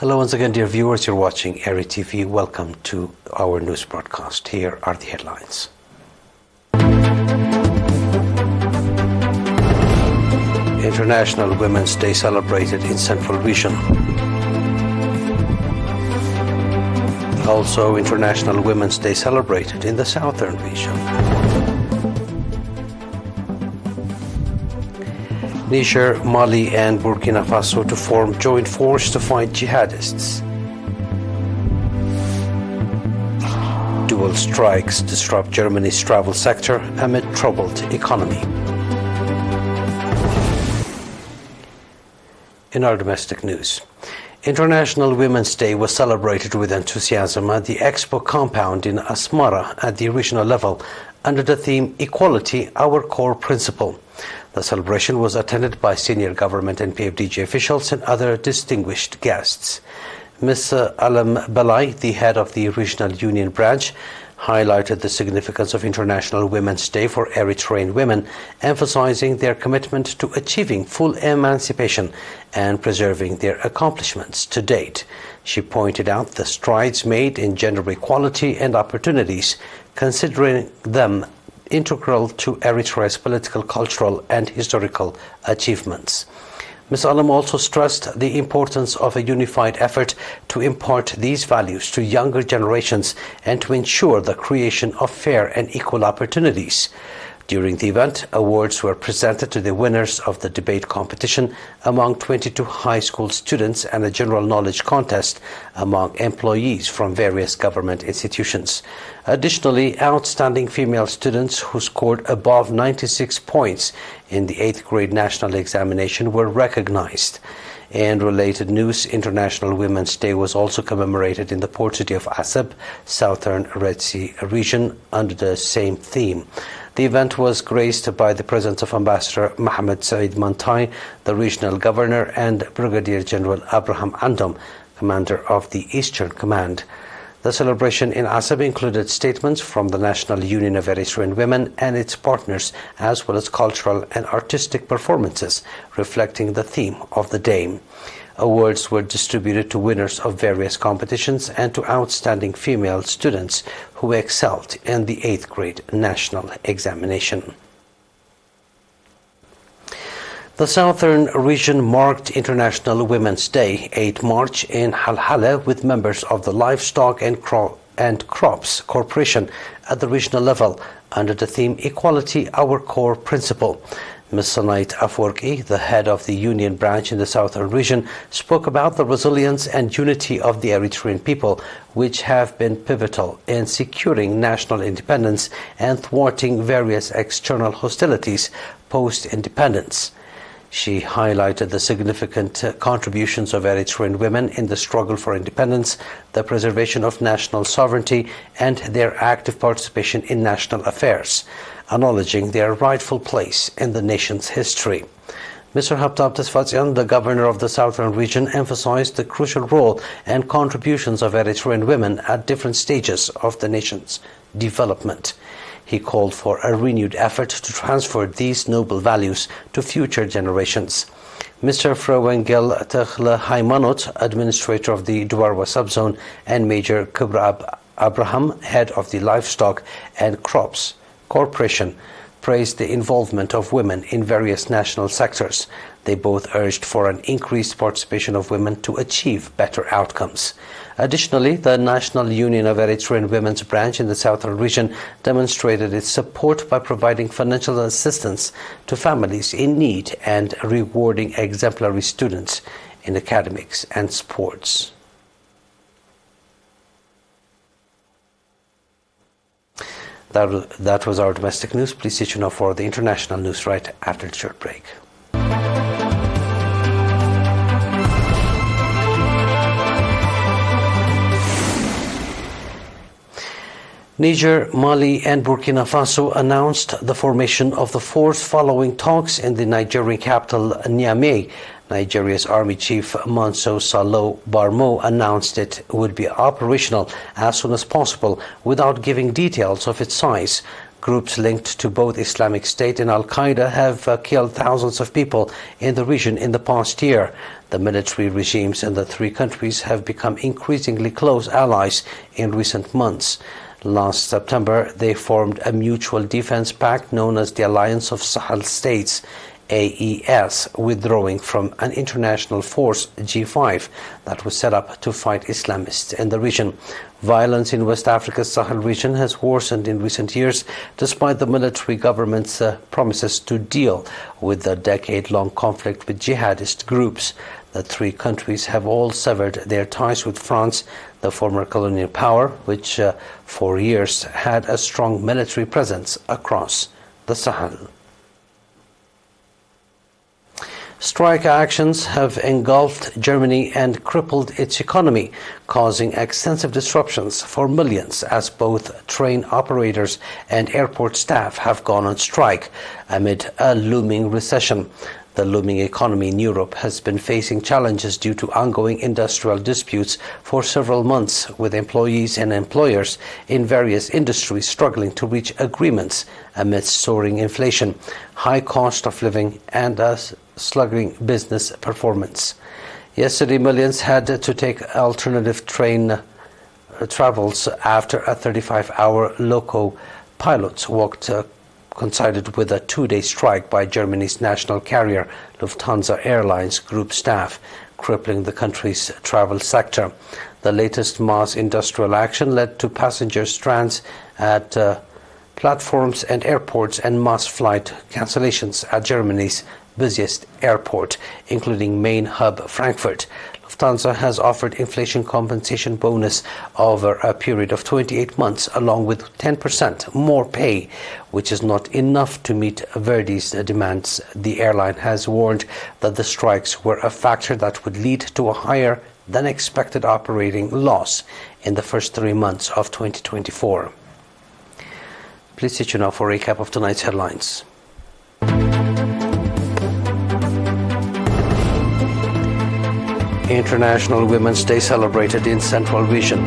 Hello once again, dear viewers. You're watching ERi-TV. Welcome to our news broadcast. Here are the headlines. International Women's Day celebrated in Central Region. Also, International Women's Day celebrated in the Southern Region. Niger, Mali and Burkina Faso to form joint force to fight jihadists. Dual strikes disrupt Germany's travel sector amid troubled economy. In our domestic news, International Women's Day was celebrated with enthusiasm at the Expo compound in Asmara at the regional level under the theme Equality, Our Core Principle. The celebration was attended by senior government and PFDG officials and other distinguished guests. Ms. Alam Belai, the head of the Regional Union Branch, highlighted the significance of International Women's Day for Eritrean women, emphasizing their commitment to achieving full emancipation and preserving their accomplishments to date. She pointed out the strides made in gender equality and opportunities, considering them integral to Eritrea's political, cultural and historical achievements. Ms. Alam also stressed the importance of a unified effort to impart these values to younger generations and to ensure the creation of fair and equal opportunities. During the event, awards were presented to the winners of the debate competition among 22 high school students and a general knowledge contest among employees from various government institutions. Additionally, outstanding female students who scored above 96 points in the 8th grade national examination were recognized. In related news, International Women's Day was also commemorated in the port city of Asab, southern Red Sea region, under the same theme. The event was graced by the presence of Ambassador Mohammed Saeed Mantai, the regional governor, and Brigadier General Abraham Andom, commander of the Eastern Command. The celebration in Asab included statements from the National Union of Eritrean Women and its partners, as well as cultural and artistic performances reflecting the theme of the day. Awards were distributed to winners of various competitions and to outstanding female students who excelled in the 8th grade national examination. The Southern Region marked International Women's Day, 8 March, in Halhala with members of the Livestock and Crops Corporation at the regional level under the theme Equality, Our Core Principle. Ms. Sanait Afwerki, the head of the Union Branch in the Southern Region, spoke about the resilience and unity of the Eritrean people, which have been pivotal in securing national independence and thwarting various external hostilities post-independence. She highlighted the significant contributions of Eritrean women in the struggle for independence, the preservation of national sovereignty, and their active participation in national affairs, acknowledging their rightful place in the nation's history. Mr. Habtab Tesfazian, the governor of the Southern Region, emphasized the crucial role and contributions of Eritrean women at different stages of the nation's development. He called for a renewed effort to transfer these noble values to future generations. Mr. Frowengel Techle Haimanot, administrator of the Duarwa subzone, and Major Kubra Abraham, head of the Livestock and Crops Corporation, praised the involvement of women in various national sectors. They both urged for an increased participation of women to achieve better outcomes. Additionally, the National Union of Eritrean Women's Branch in the Southern Region demonstrated its support by providing financial assistance to families in need and rewarding exemplary students in academics and sports. That was our domestic news. Please stay tuned for the international news right after the short break. Niger, Mali and Burkina Faso announced the formation of the force following talks in the Nigerian capital Niamey. Nigeria's Army Chief Manso Salo Barmo announced it would be operational as soon as possible without giving details of its size. Groups linked to both Islamic State and Al-Qaeda have killed thousands of people in the region in the past year. The military regimes in the three countries have become increasingly close allies in recent months. Last September, they formed a mutual defense pact known as the Alliance of Sahel States, AES, withdrawing from an international force, G5, that was set up to fight Islamists in the region. Violence in West Africa's Sahel region has worsened in recent years, despite the military government's promises to deal with the decade-long conflict with jihadist groups. The three countries have all severed their ties with France, the former colonial power, which for years had a strong military presence across the Sahel. Strike actions have engulfed Germany and crippled its economy, causing extensive disruptions for millions as both train operators and airport staff have gone on strike amid a looming recession. The looming economy in Europe has been facing challenges due to ongoing industrial disputes for several months, with employees and employers in various industries struggling to reach agreements amidst soaring inflation, high cost of living, and a slugging business performance. Yesterday, millions had to take alternative train travels after a 35-hour loco pilots walked coincided with a two-day strike by Germany's national carrier Lufthansa Airlines group staff, crippling the country's travel sector. The latest mass industrial action led to passenger strands at platforms and airports and mass flight cancellations at Germany's busiest airport, including main hub Frankfurt. Lufthansa has offered inflation compensation bonus over a period of 28 months, along with 10% more pay, which is not enough to meet Verdi's demands. The airline has warned that the strikes were a factor that would lead to a higher than expected operating loss in the first 3 months of 2024. Please stay tuned now for a recap of tonight's headlines. International Women's Day celebrated in Central Region.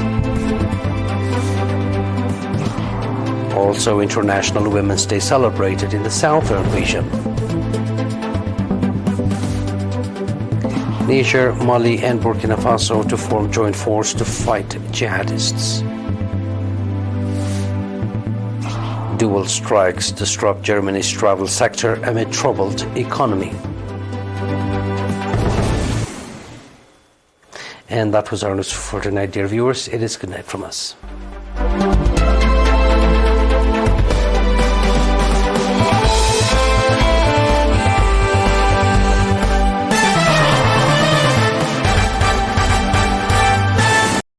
Also, International Women's Day celebrated in the Southern Region. Niger, Mali, and Burkina Faso to form joint force to fight jihadists. Dual strikes disrupt Germany's travel sector amid troubled economy. And that was our news for tonight, dear viewers. It is good night from us.